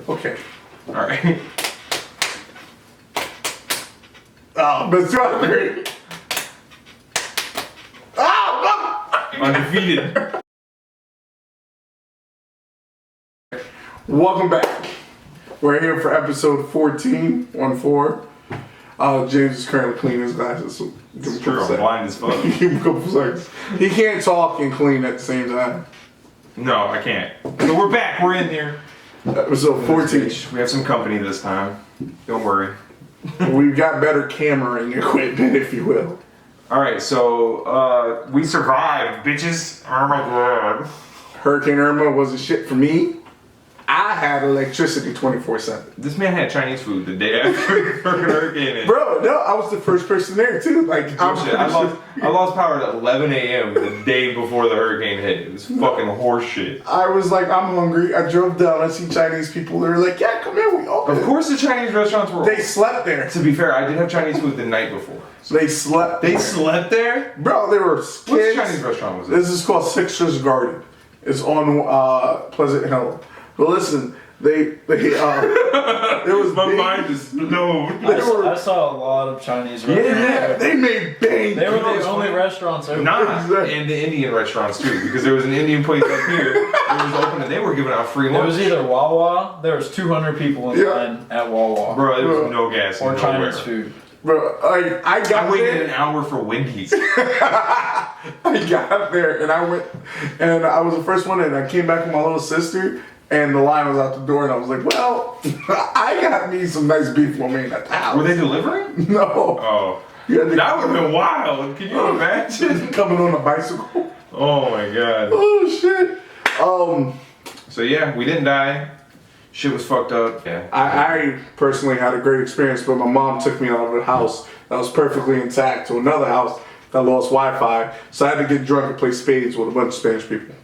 Okay. All right. Oh, but strawberry. Oh, Undefeated. welcome back. We're here for episode 14. James is currently cleaning his glasses. So give him a It's true, couple I'm seconds. blind as fuck. Give him a couple seconds. He can't talk and clean at the same time. No, I can't. So we're back. We're in here. Episode 14. We have some company this time. Don't worry. We've got better cameraing equipment, if you will. All right, so we survived, bitches. Oh my god. Hurricane Irma wasn't shit for me. I had electricity 24/7. This man had Chinese food the day after the fucking hurricane hit. Bro, no, I was the first person there too. Like, Bullshit. I lost power at 11 a.m. the day before the hurricane hit. It was fucking horse shit. I was like, I'm hungry. I drove down. I see Chinese people. They were like, yeah, come here. We open. Of course, the Chinese restaurants were. They slept there. To be fair, I did have Chinese food the night before. They slept. They slept there? Bro, they were Which kids. Chinese restaurant was it? This is called Sixers Garden. It's on Pleasant Hill. But listen, it was My big. mind is blown. I saw a lot of Chinese restaurants. Yeah, they made bang. They were You know the what's only funny? restaurants open. Nah, Exactly. and the Indian restaurants too, because there was an Indian place up here that was open and they were giving out free There lunch. was either Wawa, there was 200 people in Yeah. line at Wawa. Bro, there Bro. was no gas Or nowhere. Chinese food. Bro, I got I waited there. an hour for Wendy's. I got there and I went, and I was the first one in. I came back with my little sister, and the line was out the door, and I was like, well, I got me some nice beef lo mein at the house. Were they delivering? No. Oh. You had to That would have been wild. Can you imagine? coming on a bicycle. Oh my god. Oh, shit. So yeah, we didn't die. Shit was fucked up. Yeah. I personally had a great experience, but my mom took me out of a house that was perfectly intact to another house that lost Wi-Fi, so I had to get drunk and play spades with a bunch of Spanish people.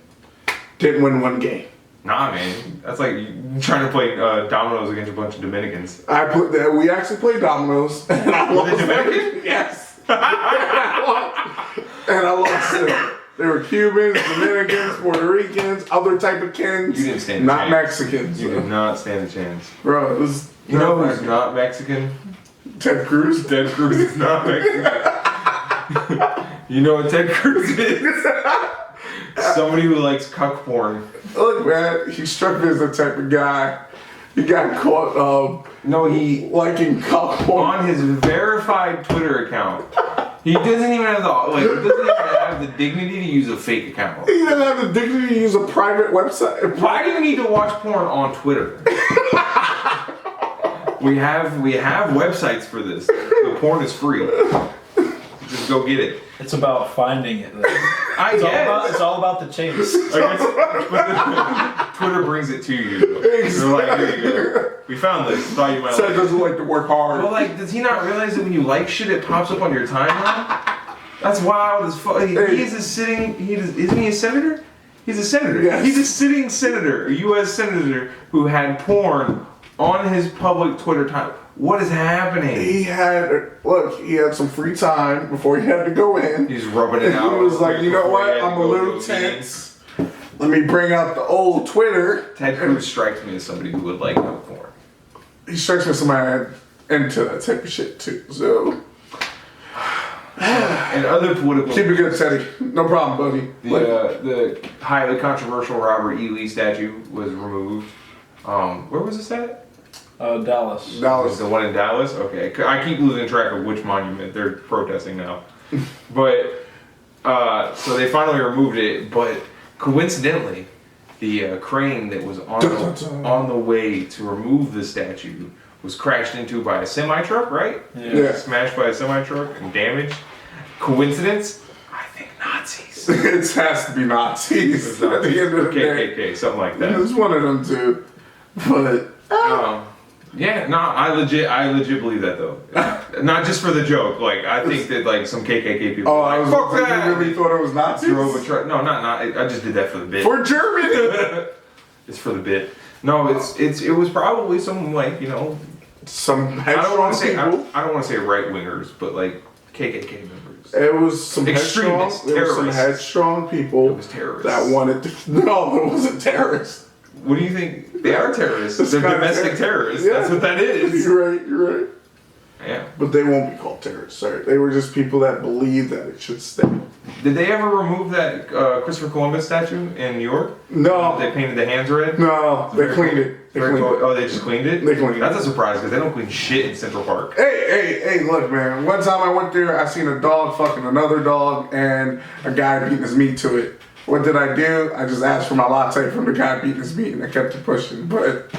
Didn't win one game. Nah, man. That's like you trying to play dominoes against a bunch of Dominicans. We actually played dominoes, and I Were they lost. Dominican? Yes. and I lost them. They were Cubans, Dominicans, Puerto Ricans, other type of kins. You didn't stand a Not chance. Mexicans. You did not stand a chance. Bro, it was You know who's not Mexican? Ted Cruz. Ted Cruz is not Mexican. You know what Ted Cruz is? Somebody who likes cuck porn. Look, man, he struck me as the type of guy. He got caught No, he liking cock porn. on his verified Twitter account. He doesn't even have the dignity to use a fake account. He doesn't have the dignity to use a private website. Why do you need to watch porn on Twitter? we have websites for this. The porn is free. Just go get it. It's about finding it. It's all about the chase. I guess, but Twitter brings it to you. They're like, here you go. We found this. Thought you might Ted like it. doesn't like to work hard. But like, does he not realize that when you like shit, it pops up on your timeline? That's wild as fuck. He is a sitting. Isn't he a senator? He's a senator. Yes. He's a sitting senator, a U.S. senator who had porn on his public Twitter time. What is happening? He had some free time before he had to go in. He's rubbing it And out. he was like, you know before he what? had to I'm a go little to meeting. tense. Let me bring out the old Twitter. Ted Cruz strikes me as somebody who would like no porn. He strikes me as somebody into that type of shit too. So And other political. keep it good, Teddy. No problem, buddy. The highly controversial Robert E. Lee statue was removed. Where was this at? Dallas. Was Dallas. the one in Dallas? Okay. I keep losing track of which monument they're protesting now. But, so they finally removed it, but coincidentally, the crane that was on the way to remove the statue was crashed into by a semi-truck, right? Yeah. Smashed by a semi-truck and damaged. Coincidence? I think Nazis. It has to be Nazis at the end of the day. KKK, something like that. It's one of them too. But Yeah, no, I legit believe that though. Not just for the joke. Like, I think that like some KKK people. I was fuck like, that. you really thought it was Nazis? Drove a truck. No, not. I just did that for the bit. For Germany. It's for the bit. No, it was probably some like Some I don't want headstrong to say people. I don't want to say right wingers, but like KKK members. It was some Extremists, headstrong, there was some terrorists. headstrong people It was terrorists. that wanted to. No, it wasn't terrorists. What do you think? They are terrorists. It's They're kinda domestic terrorists. Yeah. That's what that is. You're right. You're right. Yeah. But they won't be called terrorists. Sorry, they were just people that believe that it should stay. Did they ever remove that Christopher Columbus statue in New York? No. They painted the hands red? No, they cleaned it. They Very cleaned cool. it. Oh, they just cleaned it? They cleaned it. That's a surprise because they don't clean shit in Central Park. Hey, look, man. One time I went there, I seen a dog fucking another dog and a guy beating his meat to it. What did I do? I just asked for my latte from the guy beating his meat and I kept it pushing. But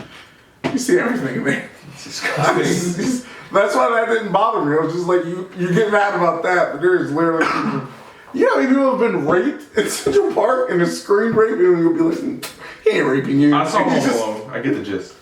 you see everything, man. It's disgusting. That's why that didn't bother me. I was just like, you get mad about that, but there's literally people. You know how many people have been raped in Central Park and a screen rape, and you'll be like, he ain't raping you. I saw He's Home just- Alone. I get the gist.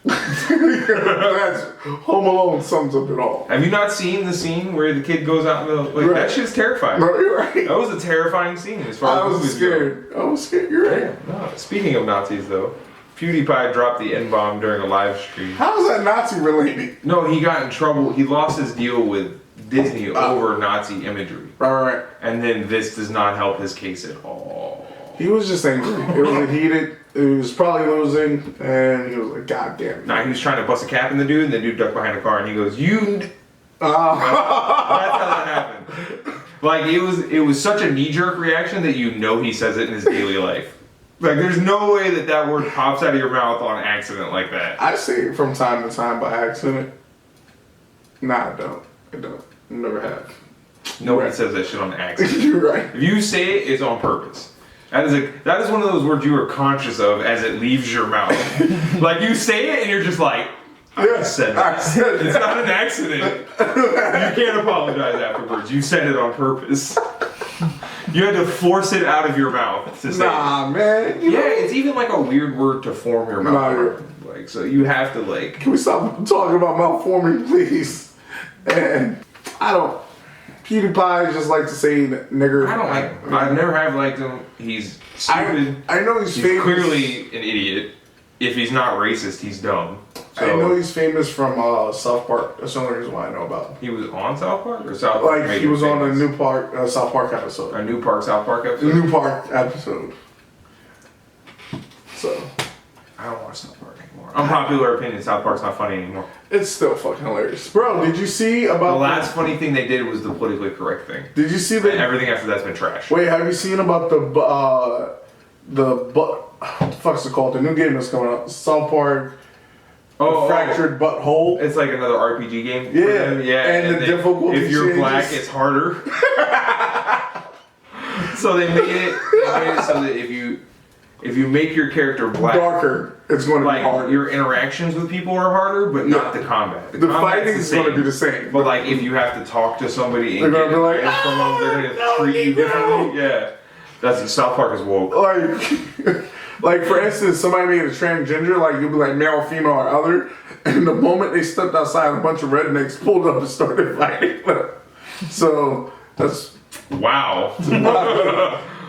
That's Home Alone sums up it all. Have you not seen the scene where the kid goes out in the like Right. that shit's terrifying. No, you're right. That was a terrifying scene as far I as was movies scared. I was scared. You're right. go. No. Speaking of Nazis though, PewDiePie dropped the N-bomb during a live stream. How is that Nazi related? No, he got in trouble. He lost his deal with Disney over Nazi imagery. Right. And then this does not help his case at all. He was just angry. It was heated. It was probably losing, and he was like, God damn it. Nah, he was trying to bust a cap in the dude, and the dude ducked behind the car, and he goes, "You." That's Oh. how that happened. Like it was such a knee-jerk reaction that you know he says it in his daily life. Like there's no way that that word pops out of your mouth on accident like that. I say it from time to time by accident. Nah, I don't. Never have. Nobody Right. says that shit on accident. You're right. If you say it, it's on purpose. That is one of those words you are conscious of as it leaves your mouth. Like you say it and you're just like, I just said I that. said It's that. not an accident. You can't apologize afterwards. You said it on purpose. You had to force it out of your mouth to say Nah, man. You it. Yeah, know, it's even like a weird word to form your mouth. Nah, around. Like so you have to like can we stop talking about malforming, please? And I don't. PewDiePie just like to say nigger. I don't like I've never have liked him. He's stupid. I know he's He's famous. clearly an idiot. If he's not racist, he's dumb. So, I know he's famous from South Park. That's the only reason why I know about him. he was on South Park or South Park? Like made he him was on a famous? New Park, South Park episode. A New Park South Park The episode. New Park episode. So I don't watch South Park anymore. Unpopular opinion: South Park's not funny anymore. it's still fucking hilarious, bro. Did you see The about last funny thing they did was the politically correct thing. Did you see And the? everything after that's been trash. Wait, have you seen about what the fuck's it called? The new game that's coming out. South Park. Fractured Butthole. It's like another RPG game. for Yeah, them. Yeah. and the difficulty If you're black, changes. it's harder. So they made it so that if you make your character black, Darker. It's going to like be hard. your interactions with people are harder, but not the combat. The combat's fighting is going to be the same. But like if you have to talk to somebody and They're gonna get be like, advice from them, they're gonna "Oh, treat you no, differently. Yeah, that's South Park is woke. like for instance, somebody made a transgender, like you'll be like male, female, or other, and the moment they stepped outside, a bunch of rednecks pulled up and started fighting. So that's Wow.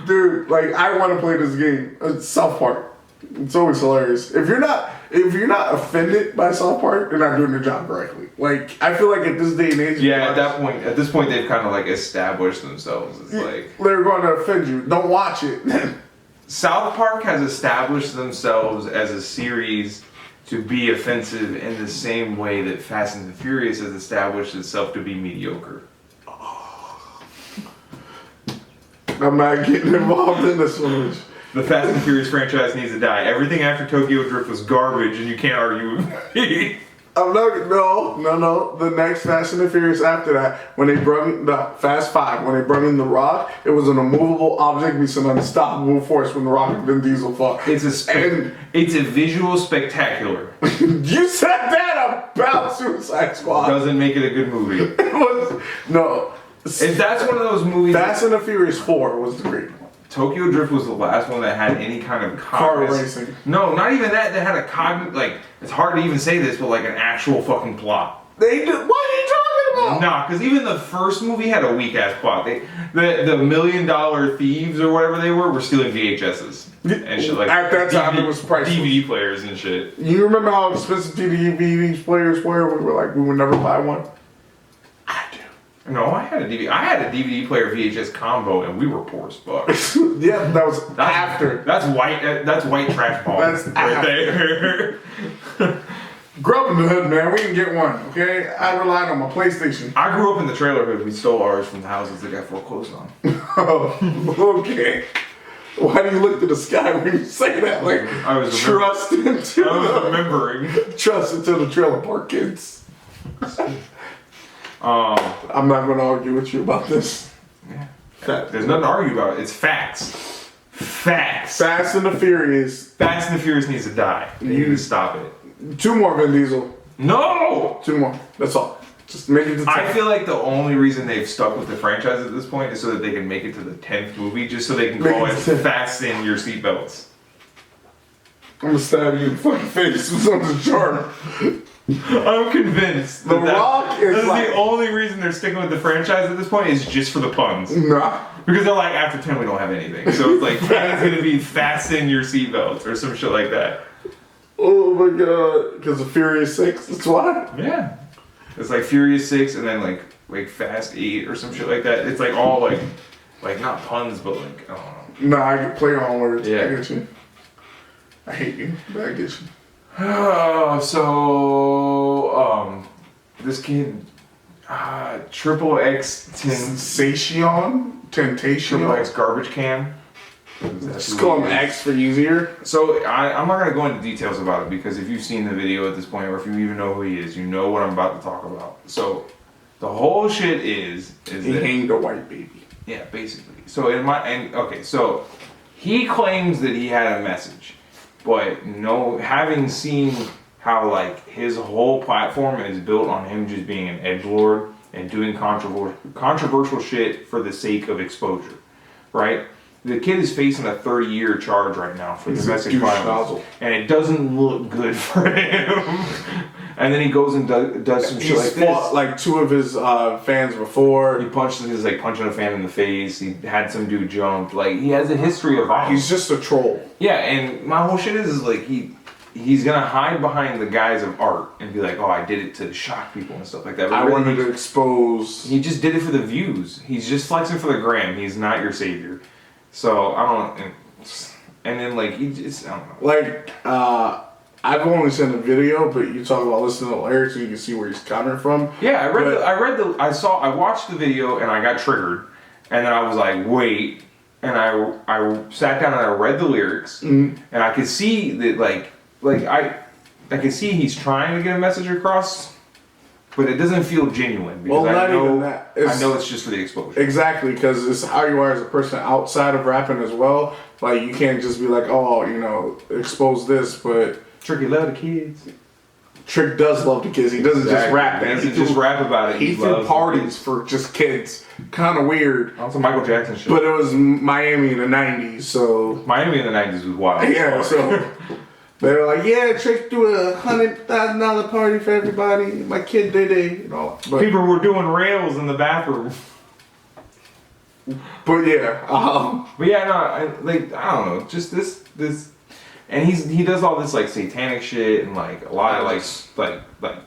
dude. Like I want to play this game. It's South Park. It's always hilarious. If you're not offended by South Park, you're not doing your job correctly. Like I feel like at this day and age, Yeah, at this point, they've kind of like established themselves. It's like they're going to offend you. Don't watch it. South Park has established themselves as a series to be offensive in the same way that Fast and the Furious has established itself to be mediocre. I'm not getting involved in this one. The Fast and Furious franchise needs to die. Everything after Tokyo Drift was garbage, and you can't argue with me. I'm not. No. The next Fast and the Furious after that, when they brought in the Fast Five, when they brought in the Rock, it was an immovable object meets an unstoppable force when the Rock and Vin Diesel fought. It's a visual spectacular. You said that about Suicide Squad. Doesn't make it a good movie. It was no. If that's one of those movies, Fast and the Furious 4 was the great one. Tokyo Drift was the last one that had any kind of Car racing. No, not even that. That had a like. It's hard to even say this, but like an actual fucking plot. They did. What are you talking about? Nah, because even the first movie had a weak ass plot. The $1 million thieves or whatever they were stealing VHSs and shit like. At that time, DVD it was priceless. DVD players and shit. You remember how expensive DVD players were? We were like, we would never buy one. I do. No, I had a DVD. I had a DVD player VHS combo, and we were poor as fuck. Yeah, that was after. That's white. That's white trash ball. That's right there. Grew up in the hood, man. We didn't get one, okay? I relied on my PlayStation. I grew up in the trailer hood. We stole ours from the houses that got foreclosed on. Oh, okay. Why do you look to the sky when you say that? Like, I was trust into I was the, remembering. trust into the trailer park kids. I'm not going to argue with you about this. Yeah. That- There's nothing to argue about. It's facts. Facts. Fast and the Furious. Fast and the Furious needs to die. They need to stop it. 2 more Vin Diesel. No! 2 more. That's all. Just make it to 10. I feel like the only reason they've stuck with the franchise at this point is so that they can make it to the 10th movie, just so they can call it Fasten Your Seatbelts. I'm going to stab you in the fucking face with something sharp. I'm convinced The Rock is that's like- the only reason they're sticking with the franchise at this point is just for the puns. Nah. Because they're like, after 10 we don't have anything. So it's like, 10 is going to be Fasten Your Seatbelts or some shit like that. Oh my god. Because of Furious 6, that's why. Yeah. It's like Furious 6 and then like Fast 8 or some shit like that. It's like all like not puns, but like, I don't know. Nah, I can play on words. Yeah. I get you. I hate you, but I get you. This kid, Triple X Sensation? Temptation? Triple X Garbage Can. Just call him X for easier. So I'm not gonna go into details about it because if you've seen the video at this point, or if you even know who he is, you know what I'm about to talk about. So the whole shit is He that, hanged a white baby. yeah, basically. So so he claims that he had a message, but no, having seen how like his whole platform is built on him just being an edgelord and doing controversial shit for the sake of exposure, right? The kid is facing a 30-year charge right now for domestic violence, and it doesn't look good for him. And then he goes and does some shit like He's this. fought like 2 of his fans before. He was like punching a fan in the face. He had some dude jump. Like he has a history of violence. He's just a troll. Yeah, and my whole shit is like he's gonna hide behind the guise of art and be like, oh, I did it to shock people and stuff like that. But I really, wanted to expose. he just did it for the views. He's just flexing for the gram. He's not your savior. So I don't. And then like he just I don't know. Like, I've only seen the video, but you talk about listening to the lyrics and you can see where he's coming from. Yeah, I watched the video and I got triggered, and then I was like, wait, and I sat down and I read the lyrics, and I could see that I could see he's trying to get a message across, but it doesn't feel genuine because Well, not I know even that. I know it's just for the exposure. Exactly, because it's how you are as a person outside of rapping as well. Like, you can't just be like, oh, you know, expose this, but Tricky love the kids. Trick does love the kids. He doesn't just rap. He doesn't just rap about it. He threw loves parties for just kids. Kind of weird. Also Michael Jackson shit. But it was Miami in the 90s, so... Miami in the 90s was wild. Yeah, so... They were like, yeah, Trick threw $100,000 party for everybody. My kid did it, you know. But People were doing rails in the bathroom. But yeah, But yeah, no, I don't know, just this, and he does all this like satanic shit and like a lot of like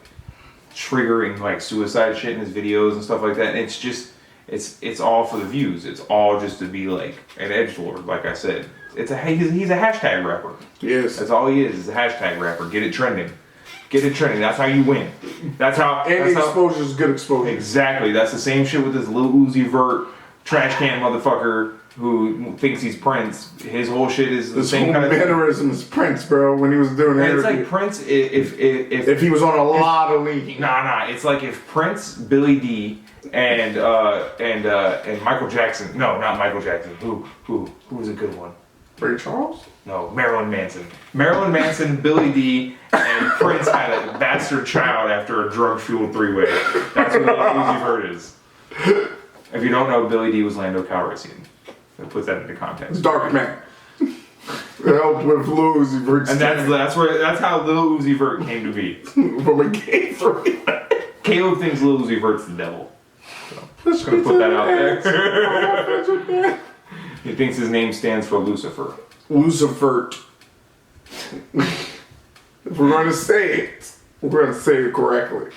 triggering like suicide shit in his videos and stuff like that. And it's just, it's all for the views. It's all just to be like an edgelord, like I said. He's a hashtag rapper. yes. That's all he is a hashtag rapper. Get it trending. Get it trending. That's how you win. That's how. Any exposure is good exposure. Exactly. That's the same shit with this Lil Uzi Vert trash can motherfucker who thinks he's Prince. His whole shit is the This same whole kind of thing. mannerism is Prince, bro. When he was doing that, It's like Prince if he was on a lot of lean. Nah. It's like if Prince, Billy D, and Michael Jackson. No, not Michael Jackson. Who was a good one? Ray Charles? No, Marilyn Manson. Marilyn Manson, Billy D, and Prince had a bastard child after a drug-fueled three-way. That's what Lil Uzi Vert is. If you don't know, Billy D was Lando Calrissian. That puts that into context. Dark Man. Helped with Lil Uzi Vert. And that's how Lil Uzi Vert came to be. From a gay three. Caleb thinks Lil Uzi Vert's the devil. So, just gonna put that out there. He thinks his name stands for Lucifer. Lucifer. If we're going to say it, we're going to say it correctly.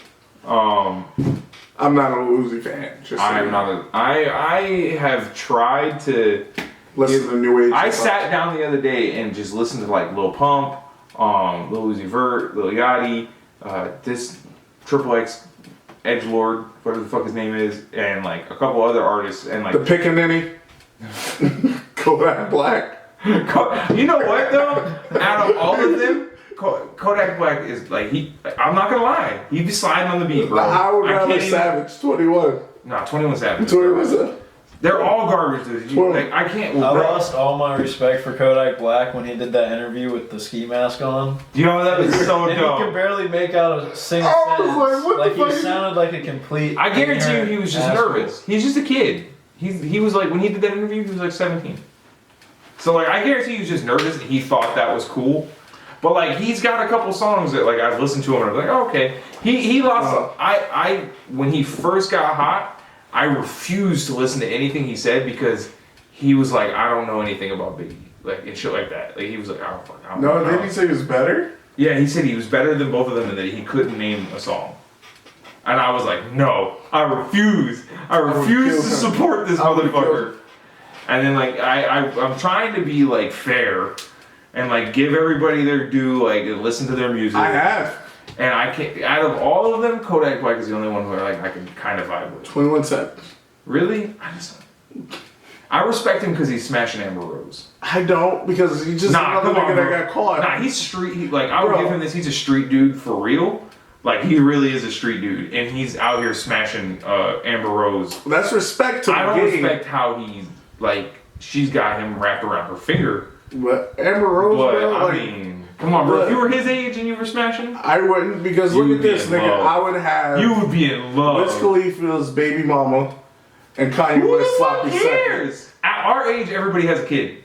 I'm not a Lil Uzi fan. Just so I am you not a. I have tried to. listen to New Age. I hip-hop. sat down the other day and just listened to like Lil Pump, Lil Uzi Vert, Lil Yachty, this Triple X Edgelord, whatever the fuck his name is, and like a couple other artists, and like The Pickaninny. Kodak Black. You know what though? Out of all of them, Kodak Black is like I'm not gonna lie, he be sliding on the beat, bro. I would rather can't even- Savage 21. Nah, 21 Savage. 21 Savage. They're all garbage, dude. Like I can't. I bro. lost all my respect for Kodak Black when he did that interview with the ski mask on. You know that was so And he could dumb. barely make out a single I was sentence. like, what the Like fuck he is- sounded like a complete. I guarantee you, he ignorant was just asshole. nervous. He's just a kid. He was like when he did that interview, he was like 17. So like I guarantee he was just nervous and he thought that was cool. But like he's got a couple songs that like I've listened to him and I'm like, oh, okay. He lost. I when he first got hot, I refused to listen to anything he said because he was like, I don't know anything about Biggie, like and shit like that. Like he was like, oh fuck. I don't No, know. did he say he was better? Yeah, he said he was better than both of them and that he couldn't name a song. And I was like, no, I refuse. I refuse kill to him. support this I would kill motherfucker. And then like I'm trying to be like fair and like give everybody their due, like and listen to their music. I have. And I can't. Out of all of them, Kodak Black is the only one who I can kind of vibe with. 21 Savage. Really, I respect him because he's smashing Amber Rose. I don't, because he's just Nah, another come on, nigga that bro. got caught. Nah, he's street. Like I would Bro. give him this. He's a street dude for real. Like he really is a street dude, and he's out here smashing Amber Rose. That's respect to the I don't game. respect how he's like. She's got him wrapped around her finger. But Amber Rose, But bro, I like, mean, come on, bro. but- If you were his age and you were smashing, I wouldn't, because You look would at be this, in nigga. love. I would have you would be in love. Wiz Khalifa's baby mama and Kanye Who West the fuck sloppy second. cares? At our age, everybody has a kid.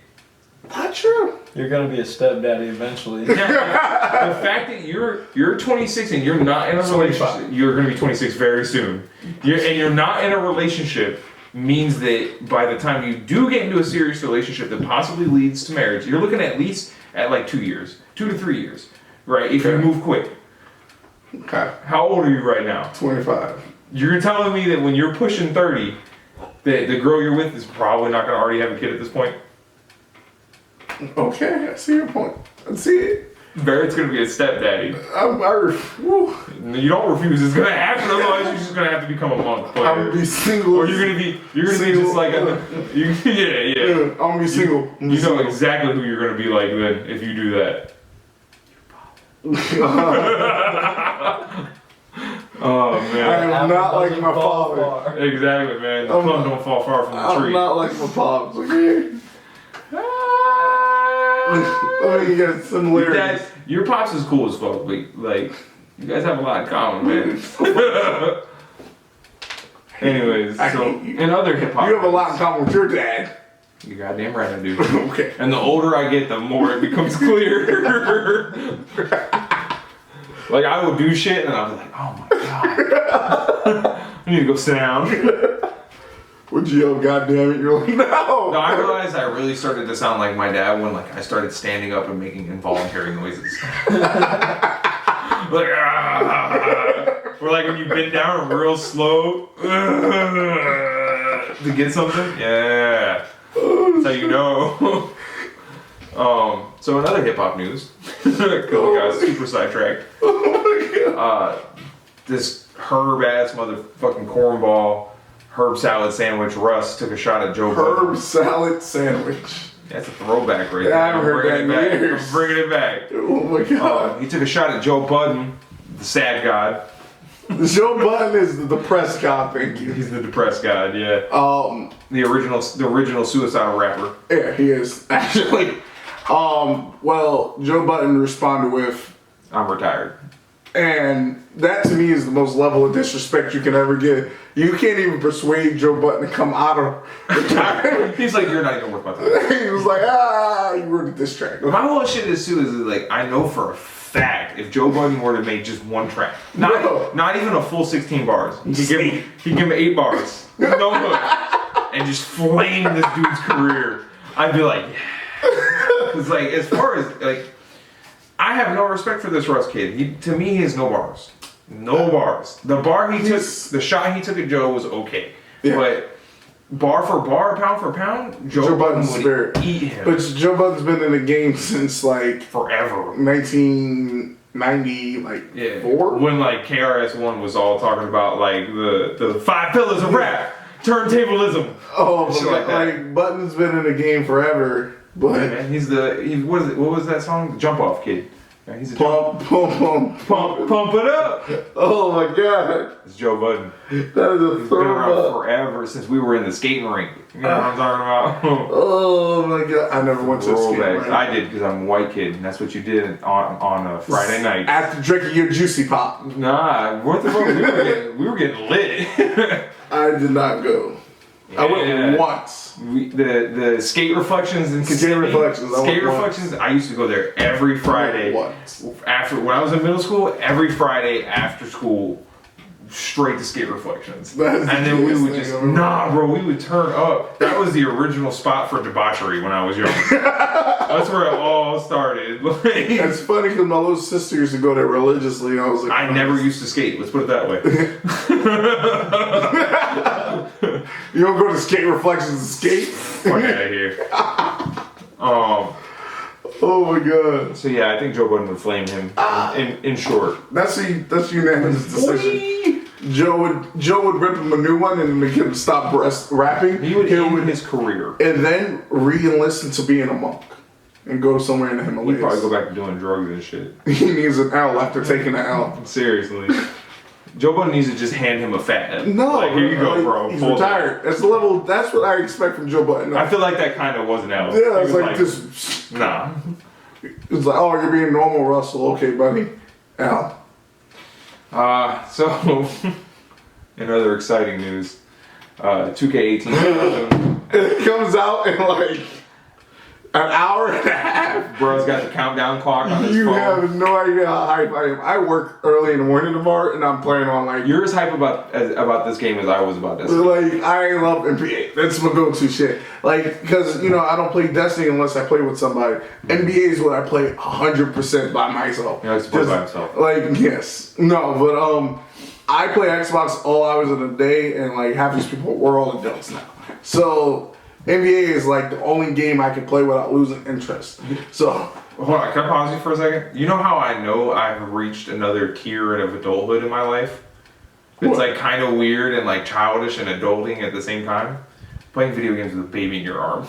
Not true. You're gonna be a stepdaddy eventually. Now, the fact that you're 26 and you're not in a relationship, you're going to be 26 very soon. You're not in a relationship means that by the time you do get into a serious relationship that possibly leads to marriage, you're looking at least at like 2 years, 2 to 3 years, right? If you Okay. move quick. Okay. How old are you right now? 25. You're telling me that when you're pushing 30, that the girl you're with is probably not going to already have a kid at this point? Okay, I see your point. I see it. Barrett's going to be a stepdaddy. Woo. You don't refuse. It's gonna happen. Otherwise, you're just gonna have to become a monk I'm player, gonna be single. or you're gonna be just Single. like yeah. I'm gonna be single. I'm You know single. exactly who you're gonna be like then if you do that. Oh I man, am not like my Doesn't fall father. far. exactly, man. The I'm plum not- don't fall far from the I'm tree. not like my pops, okay? I mean, you got Your similarities. your pops is cool as fuck, but like you guys have a lot in common, man. Anyways, I so hate you. in other hip hop, You have a lot in common with your dad. You goddamn right I do. Okay. And the older I get, the more it becomes clear. Like I will do shit and I'll be like, oh my god. I need to go sit down. Would you yell, goddamn it? You're like, no. No, I realized I really started to sound like my dad when like I started standing up and making involuntary noises. Like or like when you bend down real slow to get something. Yeah. That's how you know. So in other hip hop news, because we got super sidetracked. This herb ass motherfucking cornball herb salad sandwich Russ took a shot at Joe Herb Budden. salad sandwich. That's a throwback right Yeah, there. I haven't heard that in back. years. I'm bringing it back. Oh my god. He took a shot at Joe Budden, the sad god. Joe Budden is the depressed god, thank you. He's the depressed god, yeah. The original suicidal rapper. Yeah, he is, actually. Well, Joe Budden responded with, I'm retired. and that to me is the most level of disrespect you can ever get. You can't even persuade Joe Budden to come out of retirement. He's like, you're not even worth my time. He was like, you were the diss track. My whole shit is too is like I know for a fact if Joe Budden were to make just one track, Bro. not even a full 16 bars, he'd give him 8 bars, no hook, and just flame this dude's career. I'd be like, yeah. It's like as far as like, I have no respect for this Russ kid. To me, he has no bars. No bars. The He's- the shot he took at Joe was okay. Yeah. But bar for bar, pound for pound, Joe Budden Budden's would spirit. eat him But Joe Budden's been in the game since like forever. 1990, like Yeah. 4. When like KRS-One was all talking about like the 5 pillars of rap, turntablism. Oh, Shit but like that. like Budden's been in the game forever. But Yeah, man, what was that song? Jump Off Kid. Yeah, he's a pump, pump, pump, pump it up. Oh my God, It's Joe Budden. that is a He's been around throwback. forever since we were in the skating rink. You know what I'm talking about? Oh my God, I never went to a skate Rollbacks. rink. I did because I'm a white kid, and that's what you did on a Friday night. After drinking your juicy pop, Nah, what the fuck? We were getting lit. I did not go. I Yeah. went once. The skate reflections and Skate Reflections, I went Skate once. reflections. I used to go there every Friday. Once. After when I was in middle school, every Friday after school, straight to skate reflections. That's the And then we cutest would thing just I've ever bro, we would turn up. That was the original spot for debauchery when I was young. That's where it all started. Like, It's funny because my little sister used to go there religiously, and I was like, I never used to skate. Let's put it that way. You don't go to Skate Reflections and skate? Fuck out of here. Oh my God. So yeah, I think Joe Budden would flame him. In short. That's unanimous decision. Joe would rip him a new one and make him stop rapping. He would end his career. and then re-enlist into being a monk and go somewhere in the He'd Himalayas. probably go back to doing drugs and shit. He needs an L after taking an L. Seriously. Joe Budden needs to just hand him a fat. No, Like, here you go, like, bro. He's Hold it. retired. That's the level. That's what I expect from Joe Budden. I feel like that kind of was an L. Yeah, He it's was like this. Nah. It's like, oh, you're being normal, Russell. Okay, buddy. L. So, in other exciting news, 2K18. It comes out in like an hour and a half. Bro's got the countdown clock on his You phone. have no idea how hype I am. I work early in the morning tomorrow, and I'm playing on like. You're as hype about this game as I was about this. Like, I love NBA. That's my go-to shit. Like, because, I don't play Destiny unless I play with somebody. NBA is what I play 100% by myself. He likes to play by Just, himself. Like, yes. No, but, I play Xbox all hours of the day, and, like, half these people, we're all adults now. So, NBA is, like, the only game I can play without losing interest. So, Hold on, can I pause you for a second? You know how I know I've reached another tier of adulthood in my life? It's What? like kind of weird and like childish and adulting at the same time. Playing video games with a baby in your arm.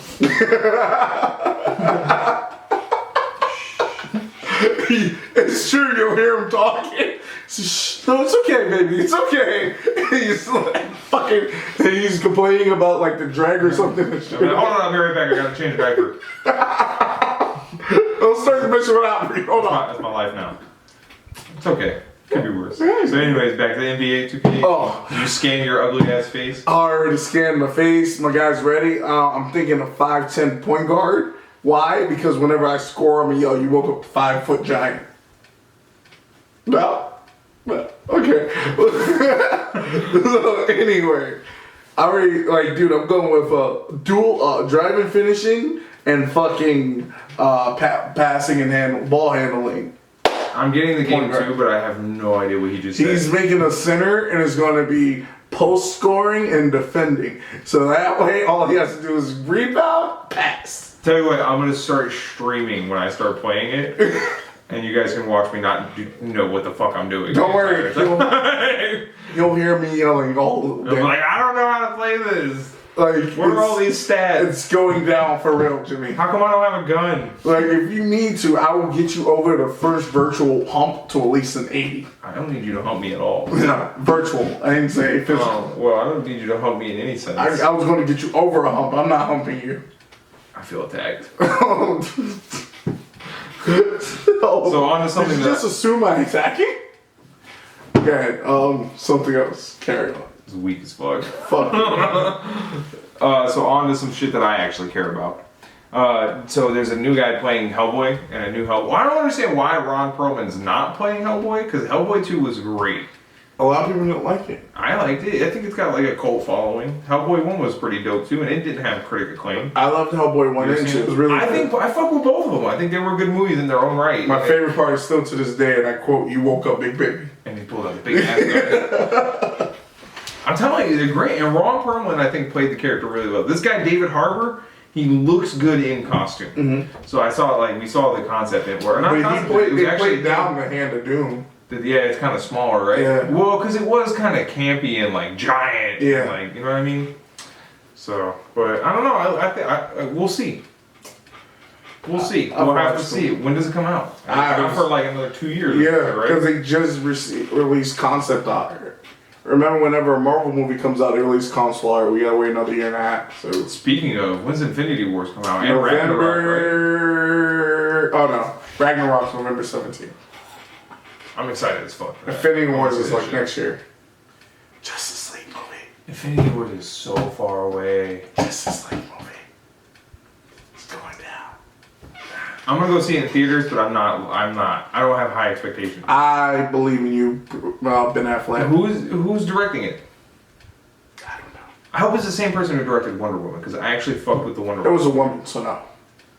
it's true, you'll hear him talking. Shh, no, it's okay, baby, it's okay. He's like, fucking, and he's complaining about, like, the drag or something. Hold on, I'll be right back. I gotta change the diaper. Don't start the mission without me. Hold on. That's my life now. It's okay. Could be worse. So anyways, back to the NBA 2K. Oh. You scan your ugly ass face. I already scanned my face. My guy's ready. I'm thinking a 5'10" point guard. Why? Because whenever I score, I'm yo, you woke up a 5 foot giant. No. Okay. So, anyway, I already, like, dude, I'm going with dual driving, finishing, and fucking passing and ball handling. I'm getting the game Point guard. too, but I have no idea what he just He's said. making a center, and it's going to be post scoring and defending. So that way, all he has to do is rebound, pass. Tell you what, I'm gonna start streaming when I start playing it, and you guys can watch me not know what the fuck I'm doing. Don't worry, I'm you'll hear me yelling all day. like, I don't know how to play this. Like, What are all these stats? It's going down for real, Jimmy. How come I don't have a gun? Like, if you need to, I will get you over the first virtual hump to at least an 80. I don't need you to hump me at all. No, virtual. I didn't say physical. Oh, well, I don't need you to hump me in any sense. I was going to get you over a hump. I'm not humping you. I feel attacked. So on to something Did you that- just assume I'm attacking? Go ahead. Something else. Carry on. It's weak as fuck. Fuck. So on to some shit that I actually care about. So there's a new guy playing Hellboy and a new Hellboy. I don't understand why Ron Perlman's not playing Hellboy because Hellboy 2 was great. A lot of people don't like it. I liked it. I think it's got like a cult following. Hellboy 1 was pretty dope too, and it didn't have critic acclaim. I loved Hellboy 1 and 2. It was really I good. think I fuck with both of them. I think they were good movies in their own right. My favorite part is still to this day, and I quote, "You woke up, big baby." And he pulled out the big ass gun. I'm telling you, they're great. And Ron Perlman, I think, played the character really well. This guy, David Harbour, he looks good in costume. Mm-hmm. So I saw, like, we saw the concept in where. But they played down the Hand of Doom. Yeah, it's kind of smaller, right? Yeah. Well, because it was kind of campy and like giant. Yeah. And, like, you know what I mean? So, but I don't know. I think we'll see. We'll see. We'll have to see. When does it come out? Not for like another 2 years. Yeah, right? because they just released concept art. Remember, whenever a Marvel movie comes out, they release concept art. We gotta wait another year and a half. So Speaking of, when's Infinity Wars come out? And Ragnarok, November. Oh no, Ragnarok's November 17th. I'm excited as fuck. Infinity Wars is like next year. Justice League movie. Infinity Wars is so far away. Justice League movie. It's going down. I'm gonna go see it in theaters, but I'm not. I don't have high expectations. I believe in you, Ben Affleck. Who's directing it? I don't know. I hope it's the same person who directed Wonder Woman, because I actually fucked with the Wonder It Woman. was a woman, so no.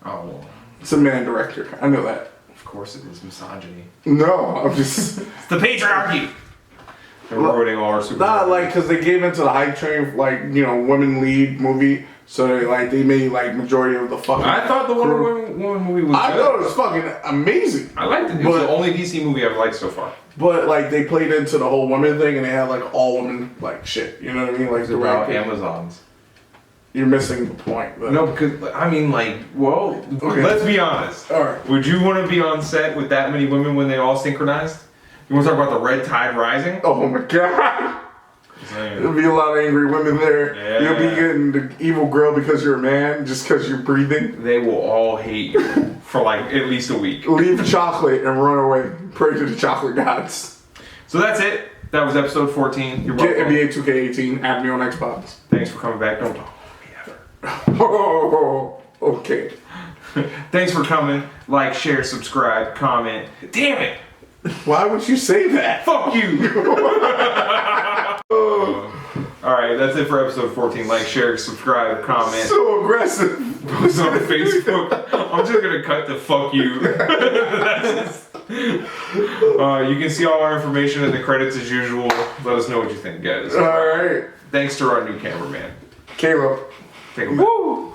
Oh, well, It's a man director. I know that. of course it is misogyny. No, I'm just It's the patriarchy. They're ruining all our super. not like because they gave into the hype train, like women lead movie. So they made like majority of the fucking. I thought the Wonder crew. Woman movie was I good. know it was fucking amazing. I liked it. It was But- the only DC movie I've liked so far. But like they played into the whole women thing, and they had like all women like shit. You know what I mean? Like It's the about right- Amazons. You're missing the point. But. No, because I mean, like, well, Okay. let's be honest. All right. Would you want to be on set with that many women when they all synchronized? You want to talk about the red tide rising? Oh my god. There'll be a lot of angry women there. Yeah. You'll be getting the evil girl because you're a man, just because you're breathing. They will all hate you for like at least a week. Leave chocolate and run away. Pray to the chocolate gods. So that's it. That was episode 14. You're Get welcome. NBA 2K18. Add me on Xbox. Thanks for coming back. Don't talk to me ever. Oh, okay. Thanks for coming. Like, share, subscribe, comment. Damn it! Why would you say that? Fuck you! Alright, that's it for episode 14. Like, share, subscribe, comment. So aggressive. Post on Facebook. I'm just gonna cut the fuck you. You can see all our information in the credits as usual. Let us know what you think, guys. All right. Thanks to our new cameraman. Caleb. Take a woo!